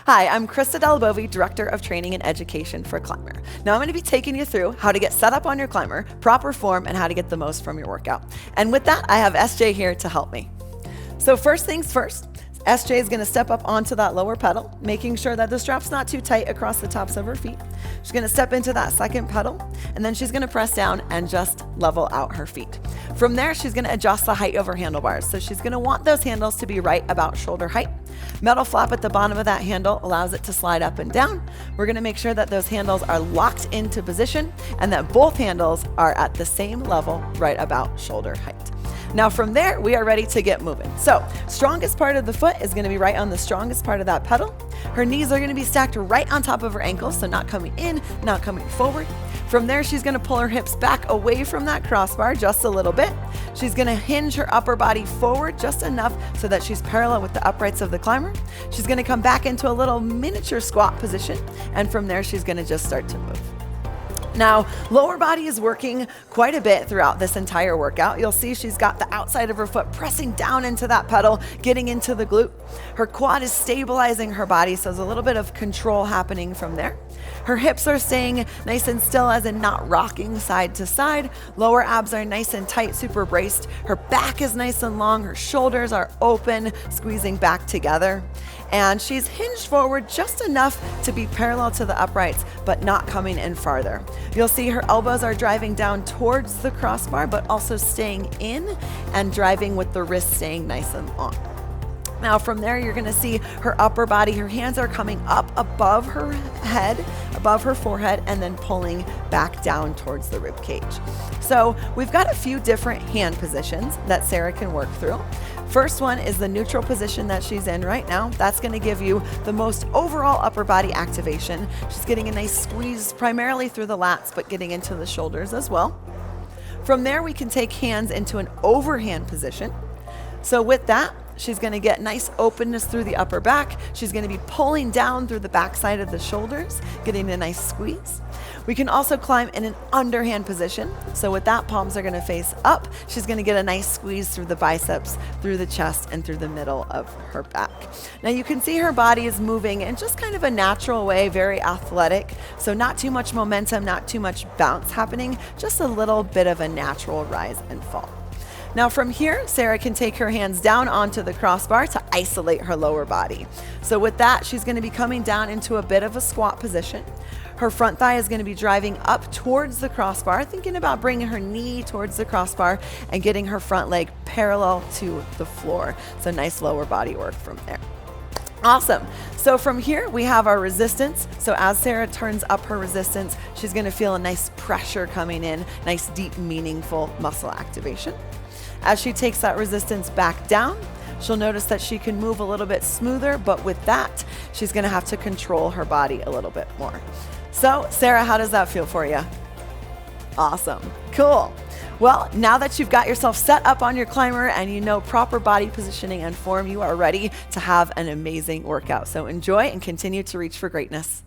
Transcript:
Hi, I'm Christa Dellebovi, Director of Training and Education for Climber. Now I'm going to be taking you through how to get set up on your climber, proper form, and how to get the most from your workout. And with that, I have SJ here to help me. So first things first, SJ is going to step up onto that lower pedal, making sure that the strap's not too tight across the tops of her feet. She's going to step into that second pedal, and then she's going to press down and just level out her feet. From there, she's going to adjust the height of her handlebars. So she's going to want those handles to be right about shoulder height. Metal flap at the bottom of that handle allows it to slide up and down. We're going to make sure that those handles are locked into position and that both handles are at the same level right about shoulder height. Now from there, we are ready to get moving. So strongest part of the foot is going to be right on the strongest part of that pedal. Her knees are going to be stacked right on top of her ankles, so not coming in, not coming forward. From there, she's going to pull her hips back away from that crossbar just a little bit. She's going to hinge her upper body forward just enough so that she's parallel with the uprights of the climber. She's going to come back into a little miniature squat position, and from there, she's going to just start to move. Now, lower body is working quite a bit throughout this entire workout. You'll see she's got the outside of her foot pressing down into that pedal, getting into the glute. Her quad is stabilizing her body, so there's a little bit of control happening from there. Her hips are staying nice and still, as in not rocking side to side. Lower abs are nice and tight, super braced. Her back is nice and long. Her shoulders are open, squeezing back together. And she's hinged forward just enough to be parallel to the uprights, but not coming in farther. You'll see her elbows are driving down towards the crossbar, but also staying in and driving with the wrist staying nice and long. Now from there, you're gonna see her upper body, her hands are coming up above her head, above her forehead, and then pulling back down towards the rib cage. So we've got a few different hand positions that Sarah can work through. First one is the neutral position that she's in right now. That's gonna give you the most overall upper body activation. She's getting a nice squeeze primarily through the lats, but getting into the shoulders as well. From there, we can take hands into an overhand position. So with that, she's going to get nice openness through the upper back. She's going to be pulling down through the backside of the shoulders, getting a nice squeeze. We can also climb in an underhand position. So with that, palms are going to face up. She's going to get a nice squeeze through the biceps, through the chest, and through the middle of her back. Now you can see her body is moving in just kind of a natural way, very athletic. So not too much momentum, not too much bounce happening, just a little bit of a natural rise and fall. Now from here, Sarah can take her hands down onto the crossbar to isolate her lower body. So with that, she's going to be coming down into a bit of a squat position. Her front thigh is going to be driving up towards the crossbar, thinking about bringing her knee towards the crossbar and getting her front leg parallel to the floor. So nice lower body work from there. Awesome. So from here, we have our resistance. So as Sarah turns up her resistance, she's going to feel a nice pressure coming in, nice, deep, meaningful muscle activation. As she takes that resistance back down, she'll notice that she can move a little bit smoother, but with that, she's going to have to control her body a little bit more. So, Sarah, how does that feel for you? Awesome. Cool. Well, now that you've got yourself set up on your climber and you know proper body positioning and form, you are ready to have an amazing workout. So enjoy and continue to reach for greatness.